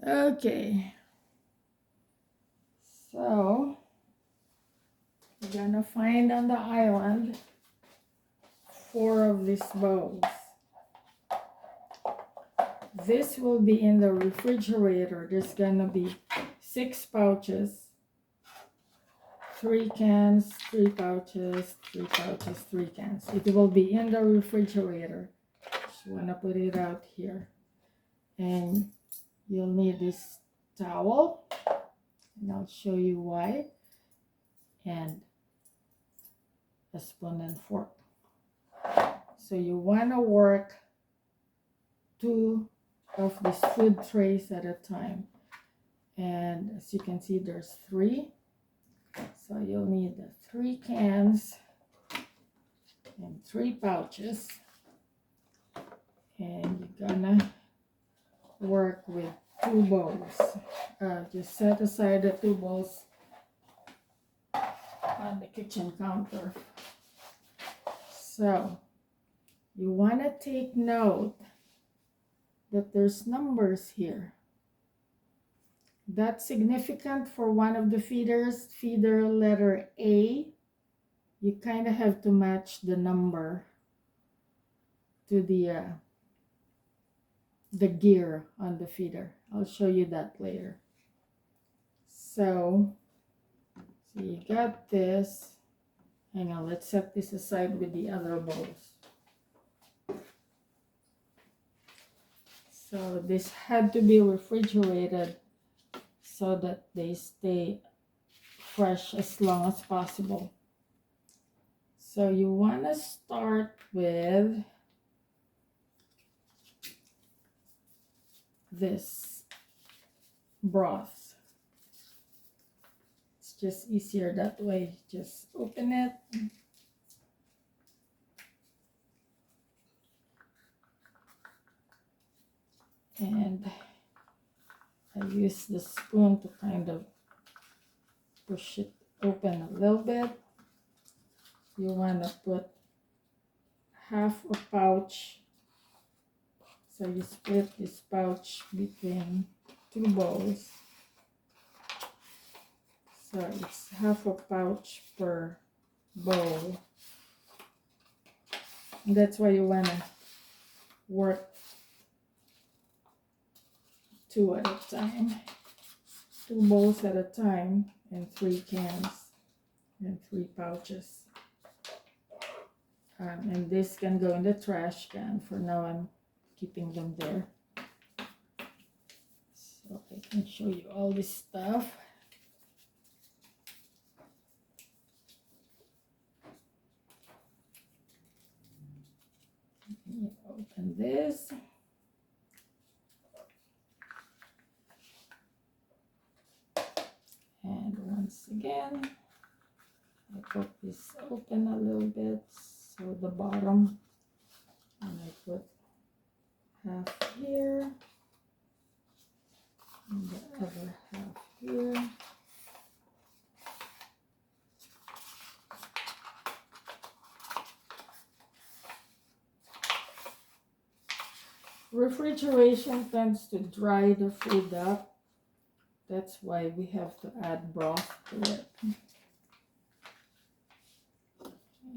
Okay, so we're gonna find on the island 4 of these bowls. This will be in the refrigerator. There's gonna be 6 pouches, 3 cans, 3 pouches, 3 pouches, 3 cans. It will be in the refrigerator. Just wanna put it out here. And you'll need this towel, and I'll show you why, and a spoon and fork. So you wanna work 2 of these food trays at a time, and as you can see there's 3, so you'll need the 3 cans and 3 pouches, and you're gonna work with 2 bowls. Just set aside the 2 bowls on the kitchen counter. So you wanna take note that there's numbers here. That's significant for one of the feeders, feeder letter A. You kind of have to match the number to the gear on the feeder. I'll show you that later. So you got this. Hang on, let's set this aside with the other bowls. So this had to be refrigerated so that they stay fresh as long as possible. So you want to start with this broth. It's just easier that way. Just open it. And I use the spoon to kind of push it open a little bit. You want to put half a pouch. So you split this pouch between 2 bowls. So it's half a pouch per bowl. And that's why you want to work 2 at a time. 2 bowls at a time, and 3 cans and 3 pouches. And this can go in the trash can. For now I'm keeping them there, so I can show you all this stuff. You open this. And once again, I put this open a little bit, so the bottom, and I put half here, and the other half here. Refrigeration tends to dry the food up. That's why we have to add broth to it.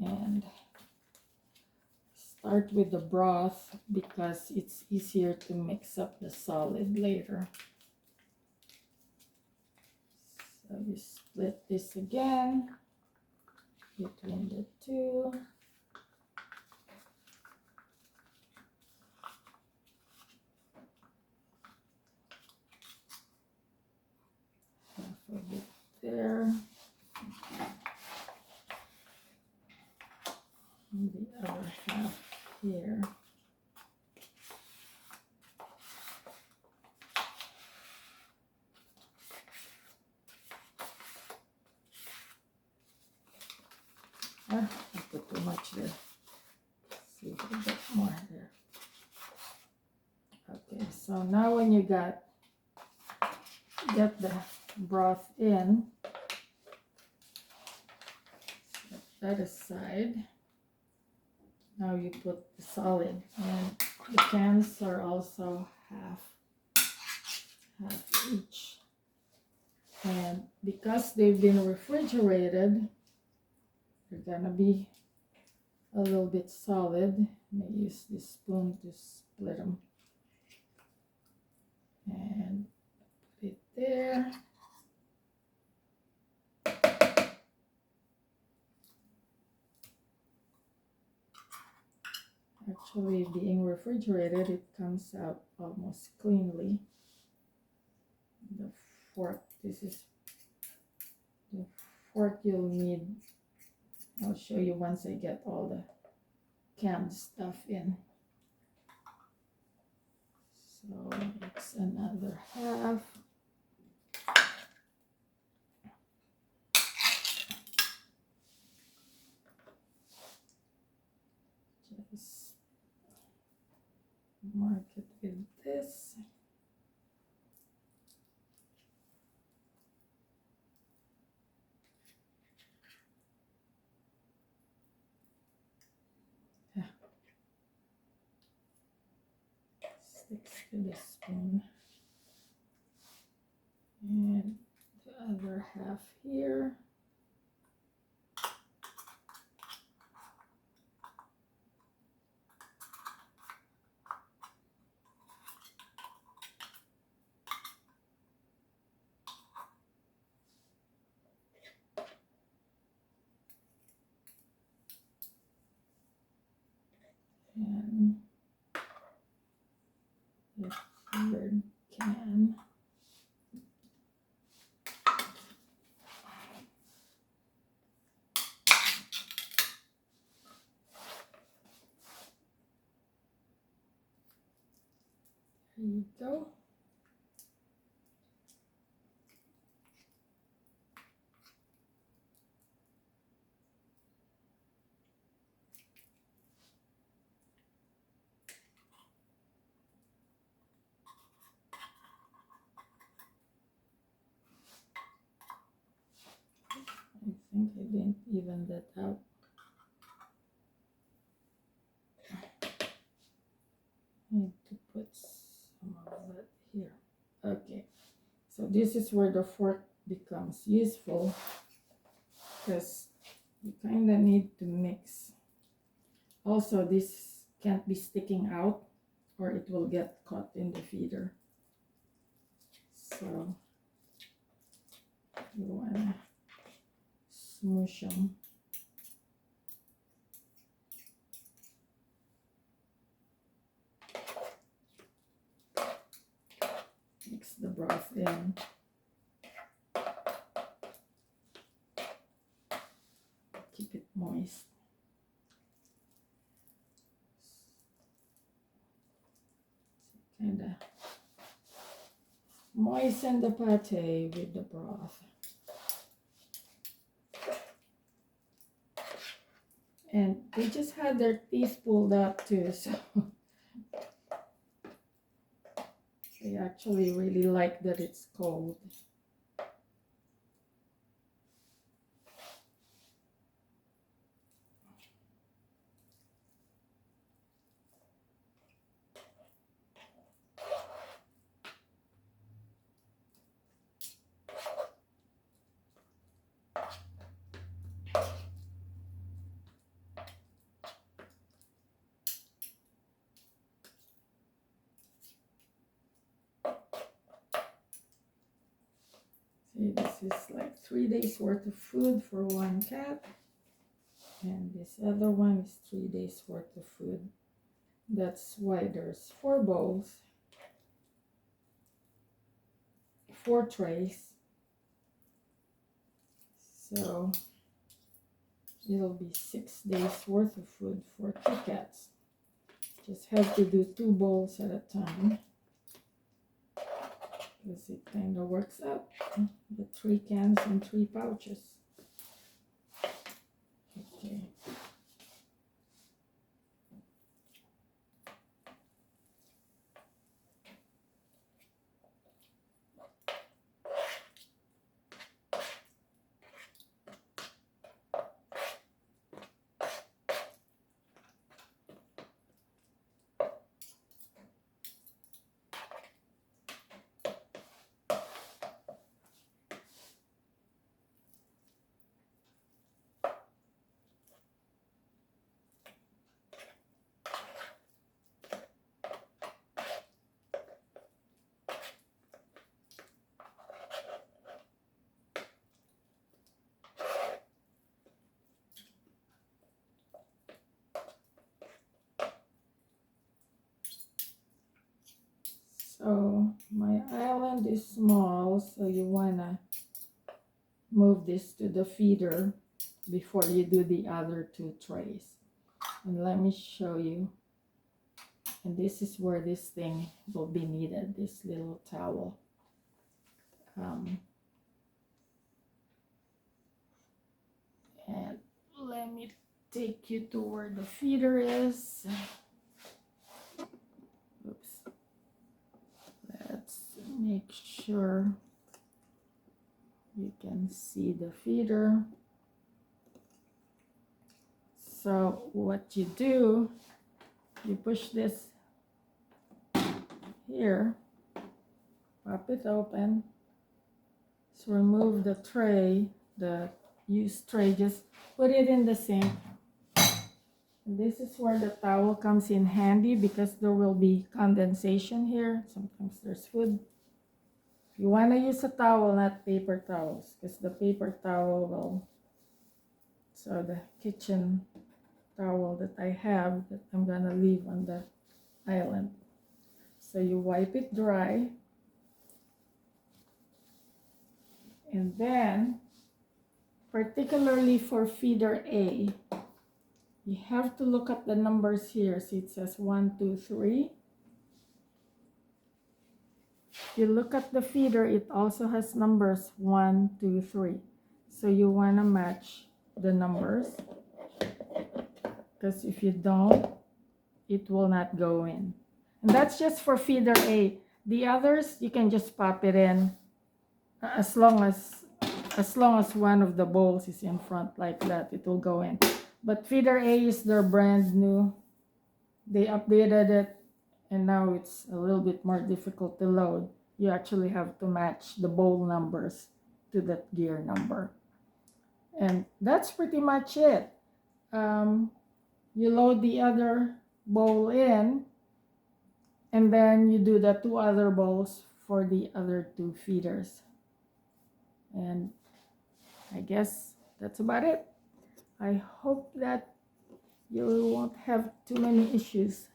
And start with the broth because it's easier to mix up the solid later. So you split this again between the 2. Half of it there. And the other half here. I put too much there. Let's see if we get more there. Okay, so now when you get the broth in, set that aside. Now you put the solid, and the cans are also half each. And because they've been refrigerated, they're gonna be a little bit solid. I use this spoon to split them. And put it there. Actually, being refrigerated, it comes out almost cleanly. The fork, this is the fork you'll need. I'll show you once I get all the canned stuff in. So it's another half. Just mark it with this. Sticks to the spoon. And the other half here. And the third can. There you go. I think I didn't even that out. I need to put some of that here. Okay, so this is where the fork becomes useful, because you kind of need to mix. Also, this can't be sticking out or it will get caught in the feeder. So you want to smoosh them. Mix the broth in. Keep it moist. Kind of moisten the pate with the broth. And they just had their teeth pulled out too, so they actually really like that it's cold. See, this is like 3 days worth of food for one cat. And this other one is 3 days worth of food. That's why there's 4 bowls, 4 trays. So it'll be 6 days worth of food for 2 cats. Just have to do 2 bowls at a time, because it kind of works out. The 3 cans and 3 pouches. Okay. So my island is small, so you wanna move this to the feeder before you do the other two trays. And let me show you. And this is where this thing will be needed, this little towel. And let me take you to where the feeder is. Oops. Let's make sure you can see the feeder. So what you do, you push this here, pop it open. So remove the tray, the used tray, just put it in the sink. And this is where the towel comes in handy because there will be condensation here. Sometimes there's food. If you want to use a towel, not paper towels, because the paper towel will, so the kitchen towel that I have that I'm gonna leave on the island. So you wipe it dry. And then, particularly for feeder A, you have to look at the numbers here. So it says 1, 2, 3. If you look at the feeder, it also has numbers 1, 2, 3. So you want to match the numbers, because if you don't, it will not go in. And that's just for feeder A. The others, you can just pop it in as long as one of the bowls is in front like that, it will go in. But feeder A is their brand new. They updated it, and now it's a little bit more difficult to load. You actually have to match the bowl numbers to that gear number. And that's pretty much it. You load the other bowl in, and then you do the two other bowls for the other two feeders. And I guess that's about it. I hope that you won't have too many issues